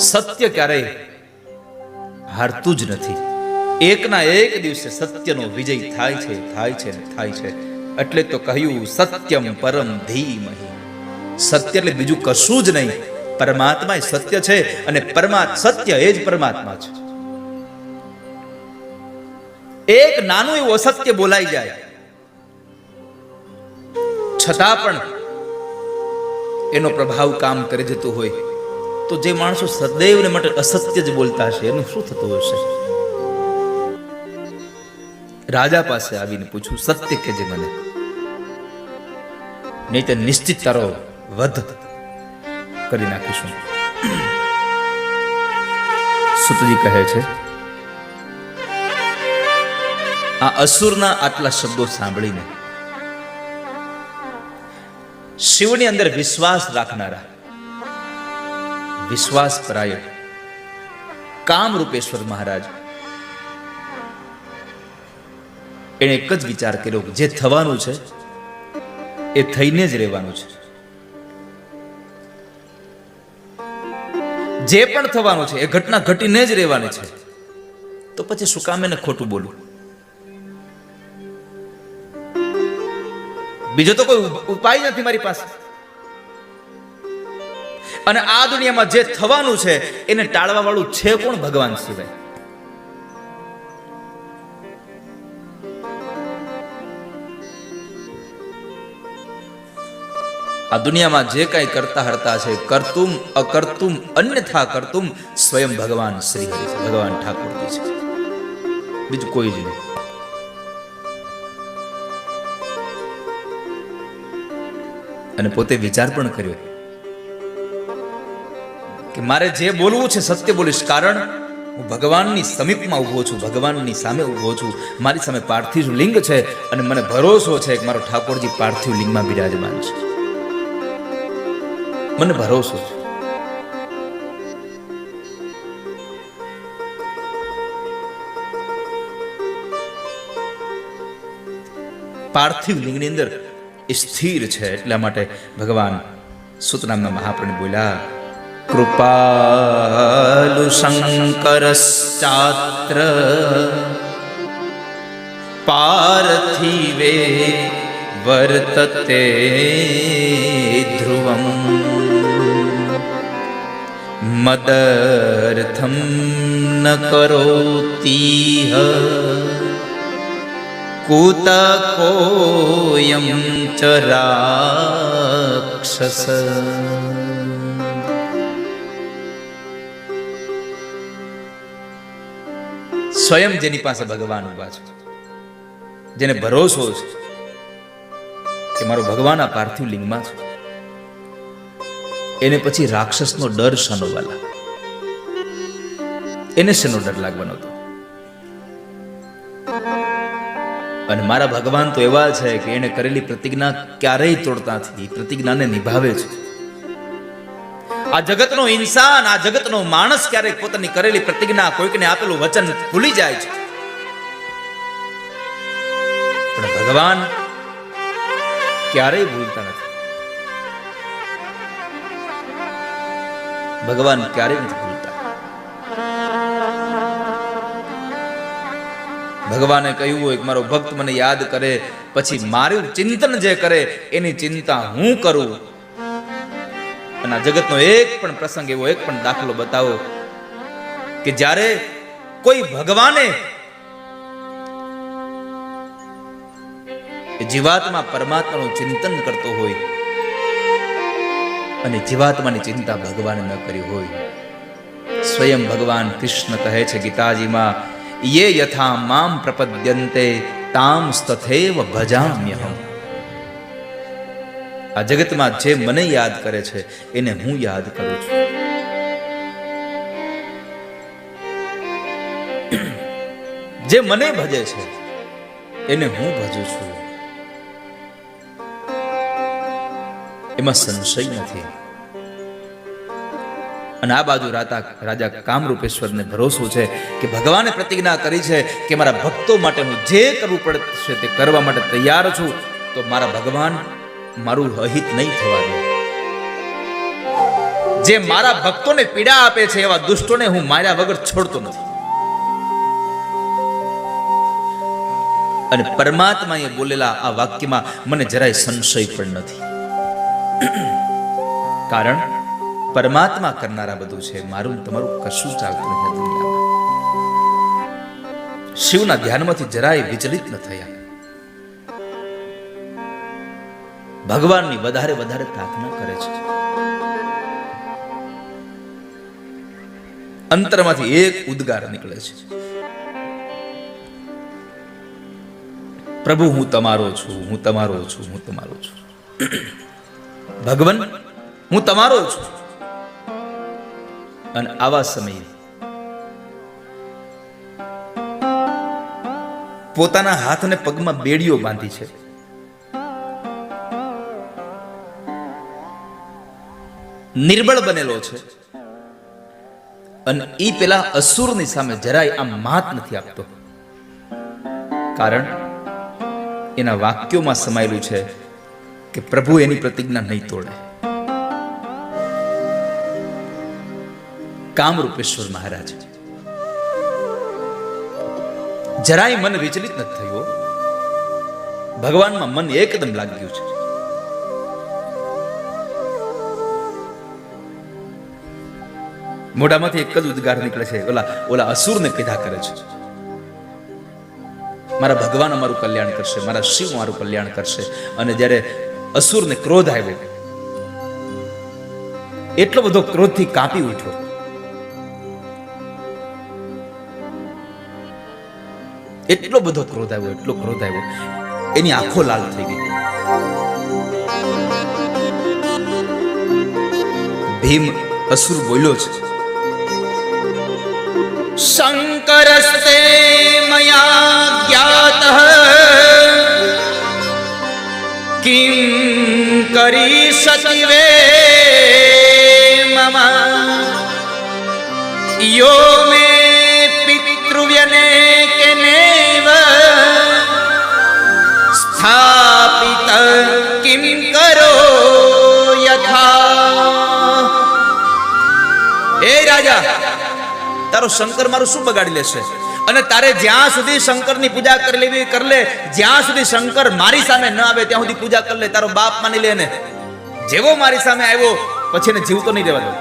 સત્ય ક્યારેય હારતું જ નથી. એકના એક દિવસે સત્યનો વિજય થાય છે, થાય છે ને થાય છે. એટલે તો કહ્યું સત્યમ પરમ ધીમહિ. સત્ય એટલે બીજું કશું જ નહીં, પરમાત્મા એ સત્ય છે અને સત્ય એ જ પરમાત્મા છે. એક નાનું એવું અસત્ય બોલાઈ જાય છતાં પણ એનો પ્રભાવ કામ કરી જતું હોય, તો જે માણસો સદૈવને માટે અસત્ય જ બોલતા હશે એનું શું થતું હશે? રાજા પાસે આવીને પૂછ્યું, સત્ય કહેજે મને, નહીં તો નિશ્ચિત તારો વધ કરી નાખીશું. સુતજી કહે છે, આ અસુરના આટલા શબ્દો સાંભળીને શિવની અંદર વિશ્વાસ રાખનારા, વિશ્વાસ પરાયણ કામરૂપેશ્વર મહારાજ એણે એક જ વિચાર કર્યો, જે થવાનું છે એ થઈને જ રહેવાનું છે. જે પણ થવાનું છે એ ઘટના ઘટીને જ રહેવાની છે. તો પછી શું કામ એને ખોટું બોલવું? બીજો તો કોઈ ઉપાય નથી મારી પાસે. અને આ દુનિયામાં જે થવાનું છે એને ટાળવા વાળું છે કોણ? ભગવાન સિવાય. આ દુનિયામાં જે કઈ કરતા હરતા છે, કરતુમ અકર્તુમ અન્યથા કરતુમ સ્વયં ભગવાન શ્રી હરિ છે, ભગવાન ઠાકોરજી છે, બીજું કોઈ જ નહીં. અને પોતે વિચાર પણ કર્યો કે મારે જે બોલવું છે સત્ય બોલીશ, કારણ હું ભગવાનની સમીપમાં ઊભો છું, ભગવાનની સામે ઊભો છું. મારી સામે પાર્થિવ લિંગ છે અને મને ભરોસો છે કે મારો ઠાકોરજી પાર્થિવ લિંગમાં બિરાજમાન છે. મને ભરોસો છે. પાર્થિવ લિંગની અંદર સ્થિર છે. એટલા માટે ભગવાન સુત નામના મહાપ્રભુ બોલ્યા, કૃપાલુ શંકરશ્ચાત્ર પાર્થિવે વર્તતે ધ્રુવમ મદર્થમ ન કરોતિહ કૂતકોયમ ચ રાક્ષસ. સ્વયં જેની પાસે ભગવાન ઉભા છે, જેને ભરોસો છે કે મારો ભગવાન આ પાર્થિવ લિંગમાં છે, એને પછી રાક્ષસનો ડર શાનો વાલા? એને શેનો ડર લાગવાનો હતો? અને મારા ભગવાન તો એવા છે કે એને કરેલી પ્રતિજ્ઞા ક્યારેય તોડતા નથી, પ્રતિજ્ઞાને નિભાવે છે. આ જગતનો ઇન્સાન, આ જગતનો માણસ ક્યારેક પોતાની કરેલી પ્રતિજ્ઞા, કોઈકને આપેલું વચન ભૂલી જાય છે. પણ ભગવાન ક્યારેય ભૂલતા નથી. ભગવાન ક્યારેય નથી ભૂલતા. ભગવાને કહ્યું હોય કે મારો ભક્ત મને યાદ કરે, પછી મારું ચિંતન જે કરે એની ચિંતા હું કરું. અને આ જગતનો એક પણ પ્રસંગ, એવો એક પણ દાખલો બતાવો કે જ્યારે કોઈ ભગવાને જીવાત્મા પરમાત્માનું ચિંતન કરતો હોય અને જીવાત્માની ચિંતા ભગવાને ન કરી હોય. સ્વયં ભગવાન કૃષ્ણ કહે છે ગીતાજીમાં, યે યથા મામ પ્રપદ્યન્તે તામ તથૈવ ભજામ્યહમ. આ જગતમાં જે મને યાદ કરે છે એને હું યાદ કરું છું. જે મને ભજે છે એને હું ભજું છું. એમાં સંશય નથી. અને આ બાજુ રાજા કામરૂપેશ્વરને ભરોસો છે કે ભગવાને પ્રતિજ્ઞા કરી છે કે મારા ભક્તો માટે હું જે કરવું પડશે તે કરવા માટે તૈયાર છું. તો મારા ભગવાન મારું અહિત નહીં થવા દે. જે મારા ભક્તોને પીડા આપે છે એવા દુષ્ટોને હું માર્યા વગર છોડતો નથી. અને પરમાત્માએ બોલેલા આ વાક્યમાં મને જરાય સંશય પણ નથી. કારણ પરમાત્મા કરનારા બધું છે, મારું તમારું કશું ચાલતું નથી આ દુનિયામાં. શિવના ધ્યાનમાંથી જરાય વિચલિત ન થયા. ભગવાનની વધારે વધારે પ્રાર્થના કરે છે. અંતરમાંથી એક ઉદ્ગાર નીકળે છે, પ્રભુ હું તમારો છું, હું તમારો છું, હું તમારો છું. ભગવાન હું તમારો છું. અને આવા સમયે પોતાના હાથ અને પગમાં બેડીઓ બાંધી છે. નિર્બળ બનેલો છે અને ઈ પેલા અસુરની સામે જરાય આમ માત નથી આપતો. કારણ એના વાક્યોમાં સમાયેલું છે કે પ્રભુ એની પ્રતિજ્ઞા નહીં તોડે. કામરૂપેશ્વર મહારાજ જરાય મન વિચલિત નથી થયો. ભગવાનમાં મન એકદમ લાગ્યું છે. મોઢામાંથી એક જ ઉદ્ગાર નીકળે છે, ઓલા અસુરને કીધા કરે છે, મારા ભગવાન અમારું કલ્યાણ કરશે, મારા શિવ મારું કલ્યાણ કરશે. અને જ્યારે અસુરને ક્રોધ આવ્યો, એટલો બધો ક્રોધથી કાપી ઉઠ્યો. એટલો બધો ક્રોધ આવ્યો, એટલો ક્રોધ આવ્યો, એની આંખો લાલ થઈ ગઈ. ભીમ અસુર બોલ્યો છે, શંકરસ્તે મયા જ્ઞાતઃ કિમ કરીષતિ વે મમ યો મે પિતૃવ્યને કેનેવ સ્થાપિત કિમ કરો યથા. હે રાજા, તારો શંકર મારું શું બગાડી લેશે? અને તારે જ્યાં સુધી શંકરની પૂજા કરી લેવી કરી લે. જ્યાં સુધી શંકર મારી સામે ન આવે ત્યાં સુધી પૂજા કરી લે. તારો બાપ માની લે ને. જેવો મારી સામે આવ્યો પછી એને જીવતો નહીં રહેવા દો.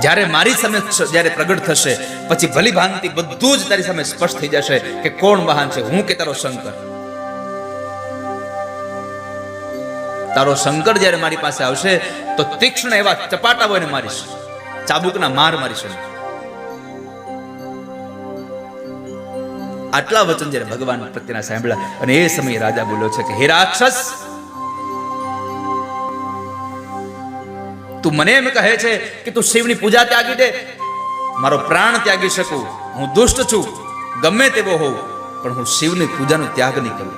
જ્યારે મારી સામે જ્યારે પ્રગટ થશે પછી ભલી ભાંતિ બધું જ તારી સામે સ્પષ્ટ થઈ જશે કે કોણ મહાન છે, હું કે તારો શંકર. તારો શંકર જ્યારે મારી પાસે આવશે તો તીક્ષ્ણ એવા ચપાટાઓ એને મારીશ, ચાબુકના માર મારીશ. આટલા વચન જ્યારે ભગવાન પ્રત્યેના સાંભળ્યા અને એ સમયે રાજા બોલ્યો છે કે હે રાક્ષસ, તું મને એમ કહે છે કે તું શિવની પૂજા ત્યાગી દે. મારો પ્રાણ ત્યાગી શકું, હું દુષ્ટ છું, ગમે તેવો હોઉં, પણ હું શિવની પૂજાનો ત્યાગ નહીં કરું.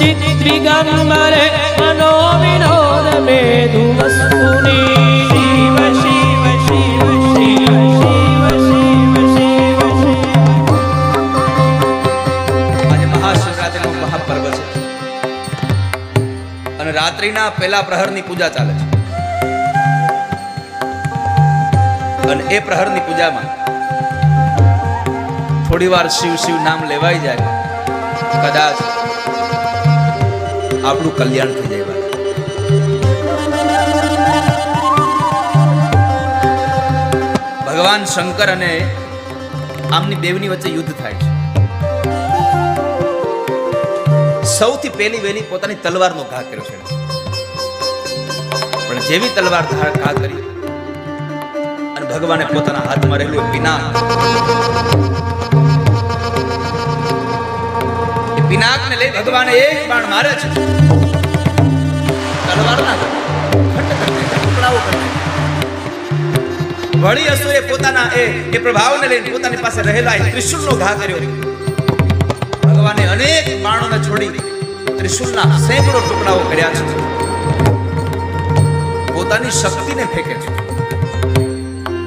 चिद्विगम्बरे मनोविनोद मेधुमस्तुनि शिव शिव शिव शिव शिव शिव शिव આજે મહાશિવરાત્રિનો મહાપર્વ છે અને રાત્રિના પહેલા પ્રહરની પૂજા ચાલે છે અને એ પ્રહરની પૂજામાં થોડી વાર શિવ શિવ નામ લેવાઈ જાય કદાચ આપણું કલ્યાણ થઈ જાય. ભગવાન શંકર અને આમની દેવની વચ્ચે યુદ્ધ થાય છે. સૌથી પહેલી વેલી પોતાની તલવારનો ઘા કર્યો છે, પણ જેવી તલવાર ઘા કરી અને ભગવાને પોતાના હાથમાં રહેલું પિનાક, એ પિનાકને લઈ ભગવાને એક બાણ મારે છે. તલવારના ટુકડાઓ કરી વળી અસુરે પોતાના એ પ્રભાવને લઈને પોતાની પાસે રહેલા ત્રિશુલનો ઘા કર્યો. ભગવાને અનેક બાણોને છોડી ત્રિશુલના સેંકડો ટુકડાઓ કર્યા છે. પોતાની શક્તિને ફેંકે છે.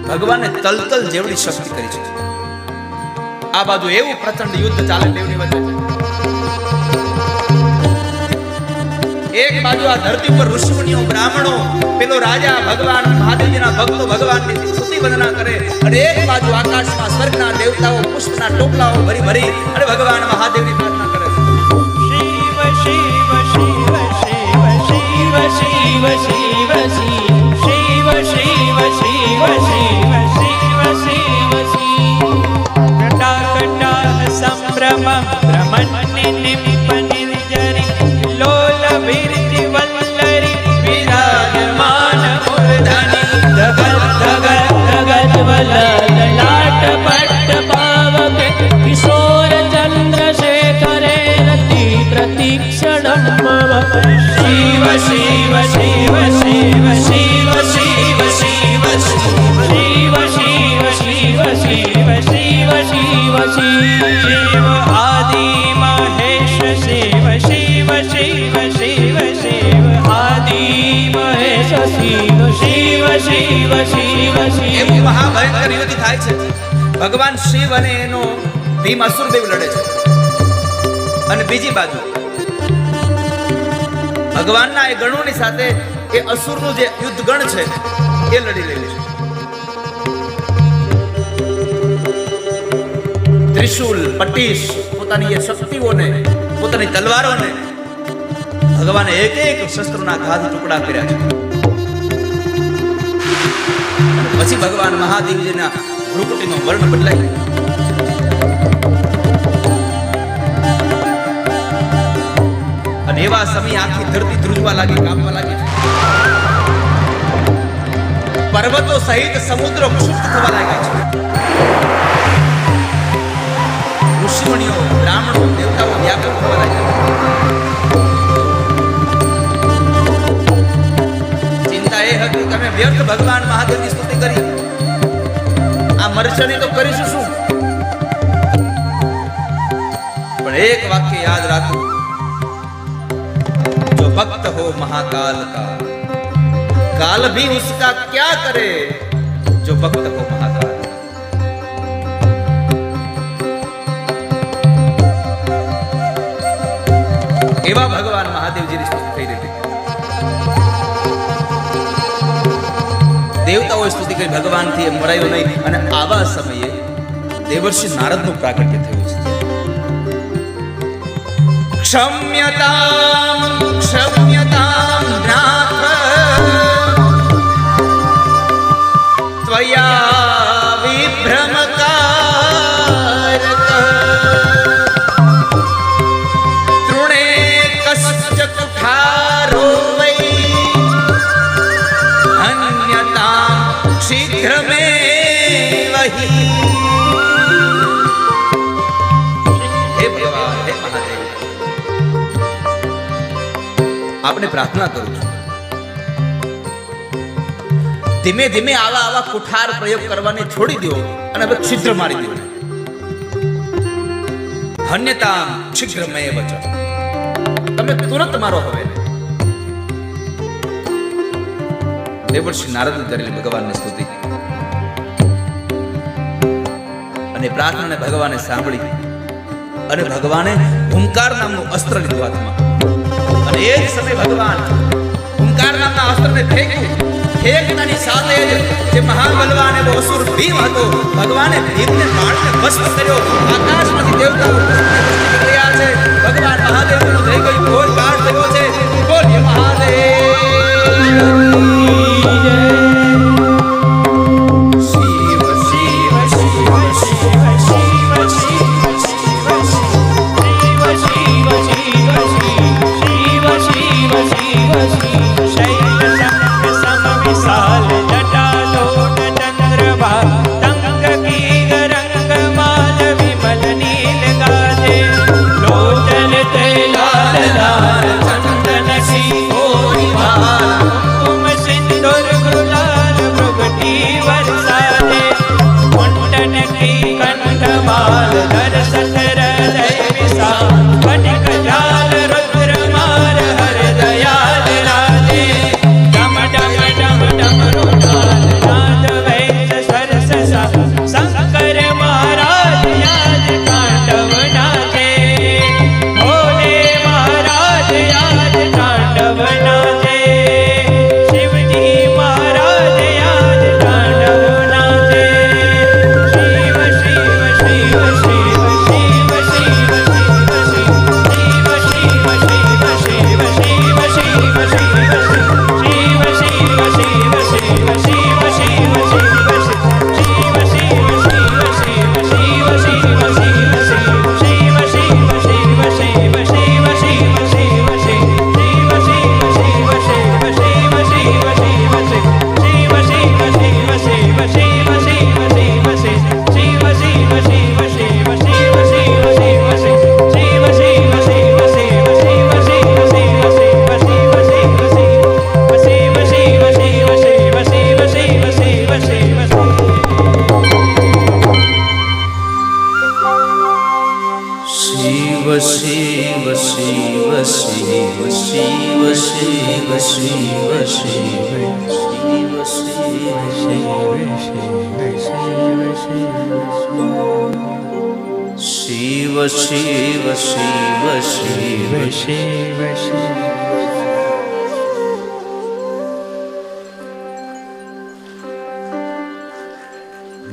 ભગવાને તલતલ જેવડી શક્તિ કરી છે. આ બાજુ એવું પ્રચંડ યુદ્ધ ચાલે દેવની વચ્ચે. એક બાજુ આ ધરતી ઉપર ઋષિમુનિઓ, બ્રાહ્મણો, પેલો રાજા ભગવાન મહાદેવજીના ભક્તો ભગવાનની સ્તુતિ વંદના કરે, અને એક બાજુ આકાશમાં સ્વર્ગના દેવતાઓ પુષ્પના ટોપલાઓ ભરી ભરી અને ભગવાન મહાદેવની પ્રાર્થના કરે. શિવ શિવ શિવ શિવ શિવ શિવ શિવ શિવ શિવ શિવ શિવ શિવ શિવ શિવ કટા સંભ્રમ ભ્રમણિનિપનિર્જરી લોલ વિરતિ વલ્લરી વિરાજમાન મૂર્ધનિ ધગલ ધગલ ધગલ વલલાટ પટ્ટ પાવકે કિશોર ચંદ્રશેખરે રતિ પ્રતિક્ષણમ મમ શિવ શિવ શિવ શિવ શિવ શિવ શિવ શિવ શિવ શિવ શિવ શિવ શિવ શિવ આદિ મહેશ શિવ શિવ શિવ શિવ શિવ આદિ મહેશ શિવ શિવ શિવ શિવ શિવ. એવું મહાભયંકર યુદ્ધ થાય છે. ભગવાન શિવ અને એનો ભીમ અસુરદેવ લડે છે, અને બીજી બાજુ ભગવાનના એ ગણોની સાથે એ અસુરનું જે યુદ્ધ ગણ છે એ લડી રહ્યું છે. ત્રિશુલ, પટીશ, પોતાની એ શક્તિઓને, પોતાની તલવારોને ભગવાને એક એક શસ્ત્રોના ઘાથી ટુકડા કર્યા છે. પછી ભગવાન મહાદેવજીના ભ્રુકુટીનો વર્ણ બદલાય. અને એવા સમય આખી ધરતી ધ્રુજવા લાગી, કાપવા લાગી. પર્વતો સહિત સમુદ્ર ક્ષુબ્ધ થવા લાગ્યા છે. ઋષિમુનિઓ, બ્રાહ્મણો, દેવતાઓ વ્યાકુળ થવા લાગ્યા. ચિંતા એ હતી કે અમે વ્યર્થ ભગવાન મહાદેવની સ્તુતિ કરી, આ મરચની તો કરીશું શું? પણ એક વાક્ય યાદ રાખો, जो भक्त हो महाकाल का, काल भी उसका क्या करे, जो भक्त हो महाकाल का. એવા ભગવાન મહાદેવજીની સ્તુતિ થઈ રહી. દેવતાઓએ સ્તુતિ કરી, ભગવાનથી મરાયો નહીં. અને આવા સમયે દેવર્ષિ નારદનું પ્રાગટ્ય થયું છે. क्षम्यतां क्षम्यतां नाथ त्वया विभ्रमकारक तृणे कश्च कुठारो वै हन्यतां शीघ्रमेव हि. हे भगवान, हे महादेव, આપને પ્રાર્થના કરું છું, ધીમે ધીમે આવા કુઠાર પ્રયોગ કરવાને છોડી દો અને હવે છિદ્ર મારી દો. હન્યતા શીઘ્રમેવ ચ. તમે તુરંત મારો હવે. દેવર્ષિ નારદે કરેલી ભગવાનની સ્તુતિ અને પ્રાર્થનાને ભગવાને સાંભળી અને ભગવાને હુંકાર નામનું અસ્ત્ર લીધું હાથમાં. અને એ જ સમયે ભગવાન હુંકાર નામના અસ્ત્રને ફેંક્યું. ફેંકતાની સાથે જ જે મહાબલવાન એવો અસુર ભીમ હતો, ભગવાને ભીમને બાળને ભસ્મ કર્યો. આકાશમાંથી દેવતાઓ રહ્યા છે. ભગવાન મહાદેવનું થઈ ગયું ઘોર કાળ થયો છે. બોલીએ મહાદેવ.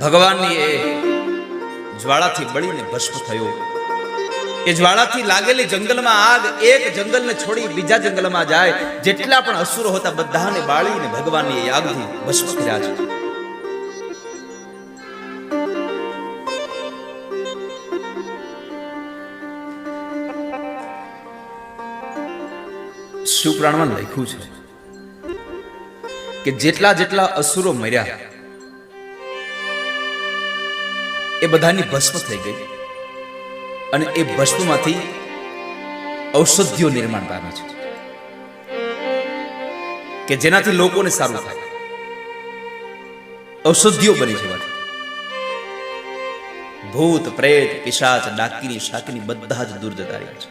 ભગવાનની એ જ્વાળાથી બળીને ભસ્મ થયો. એ જ્વાળાથી લાગેલી જંગલમાં આગ એક જંગલને છોડી બીજા જંગલમાં જાય. જેટલા પણ અસુરો હતા બધાને બાળીને ભગવાનની એ આગથી ભસ્મ કર્યા છે. શિવપુરાણમાં લખ્યું છે કે જેટલા જેટલા અસુરો મર્યા એ બધાની ભસ્મ થઈ ગઈ. અને એ ભસ્મમાંથી ઔષધિઓ નિર્માણ પામે છે કે જેનાથી લોકોને સારું થાય. ઔષધિઓ બની છે. ભૂત પ્રેત પિશાચ ડાકીની શાકીની બધા જ દૂર જતા રહ્યા છે.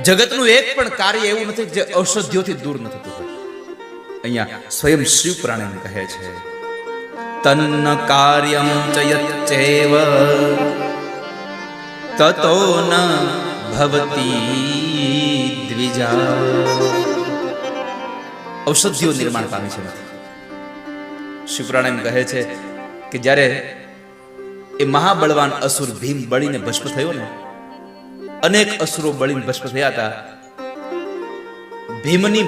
જગતનું એક પણ કાર્ય એવું નથી જે ઔષધિઓથી દૂર ન થતું હોય. અહીંયા સ્વયં શિવ પુરાણ કહે છે તન્ન કાર્યમ ચયચ્ચેવ તતો ન ભવતી દ્વિજા. ઔષધિઓ નિર્માણ પામી છે. શિવ પુરાણ કહે છે કે જ્યારે એ મહાબળવાન અસુર ભીમ બળીને ભસ્મ થયો ને, અનેક અસુરો બળીને ભસ્મ થયા હતા. ભીમની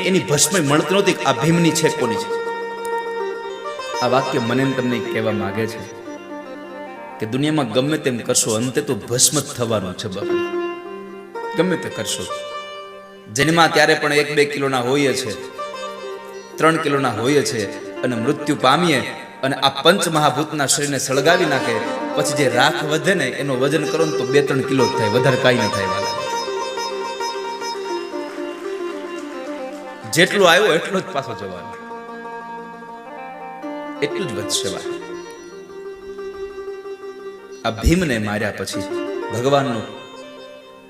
એની ભસ્મ મળતી નહોતી. આ ભીમની છે કોની છે? આ વાક્ય મને તમને કહેવા માંગે છે કે દુનિયામાં ગમે તેમ કરશો અંતે તો ભસ્મ જ થવાનું છે. બાપુ ગમે તે કરશો. જન્મા ત્યારે પણ 1-2 કિલોના હોઈએ છે, 3 કિલોના હોઈએ છે અને મૃત્યુ પામીએ અને આ પંચ મહાભૂતના શરીરને સળગાવી નાખે. પછી જે રાખ વધે ને એનું વજન કરો ને તો 2-3 કિલો જ થાય, વધારે કાંઈ ન થાય. જેટલું આવ્યો એટલો જ પાછો જવાનો, એટલું જ વધશે. આ ભીમને માર્યા પછી ભગવાનનો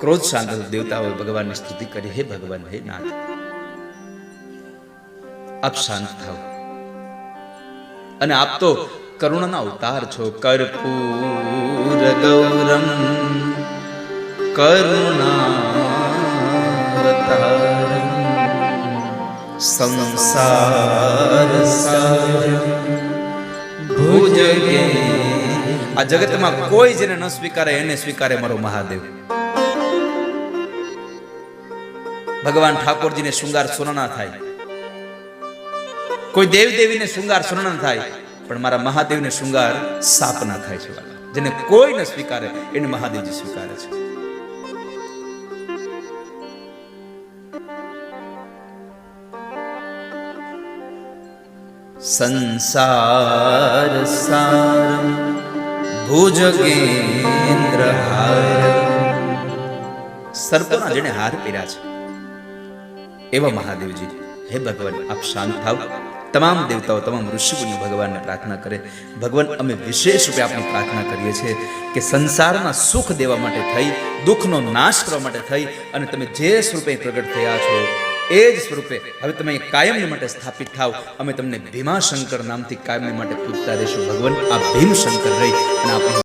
ક્રોધ શાંત થયો. દેવતાઓએ ભગવાનની સ્તુતિ કરી, હે ભગવાન, હે નાથ, આપ શાંત થાઓ. અને આપ તો કરુણાના અવતાર છો. કર્પૂર ગૌરમ કરુણાવતારમ સંસાર સારમ ભુજગે. આ જગતમાં કોઈ જેને ન સ્વીકારે એને સ્વીકારે મારો મહાદેવ. ભગવાન ઠાકોરજીને શૃંગાર સોનાના થાય, કોઈ દેવ દેવીને શૃંગાર સોનાના થાય, પણ મારા મહાદેવને શૃંગાર સાપના થાય છે. જેને કોઈ ન સ્વીકારે એને મહાદેવજી સ્વીકારે છે. સંસાર સારમ ભુજગેન્દ્ર હારમ. સર્પોના જેને હાર પહેર્યા છે એવા મહાદેવજી, હે ભગવાન, આપ શાંત થાવ. તમામ દેવતાઓ, તમામ ઋષિમુનિઓ ભગવાનને પ્રાર્થના કરે. ભગવાન, અમે વિશેષ રૂપે આપની પ્રાર્થના કરીએ છીએ કે સંસારમાં સુખ દેવા માટે થઈ, દુઃખનો નાશ કરવા માટે થઈ અને તમે જે સ્વરૂપે પ્રગટ થયા છો એ જ સ્વરૂપે હવે તમે કાયમને માટે સ્થાપિત થાવ. અમે તમને ભીમાશંકર નામથી કાયમને માટે પૂજતા રહીશું. ભગવાન, આ ભીમશંકર રહી અને આપણે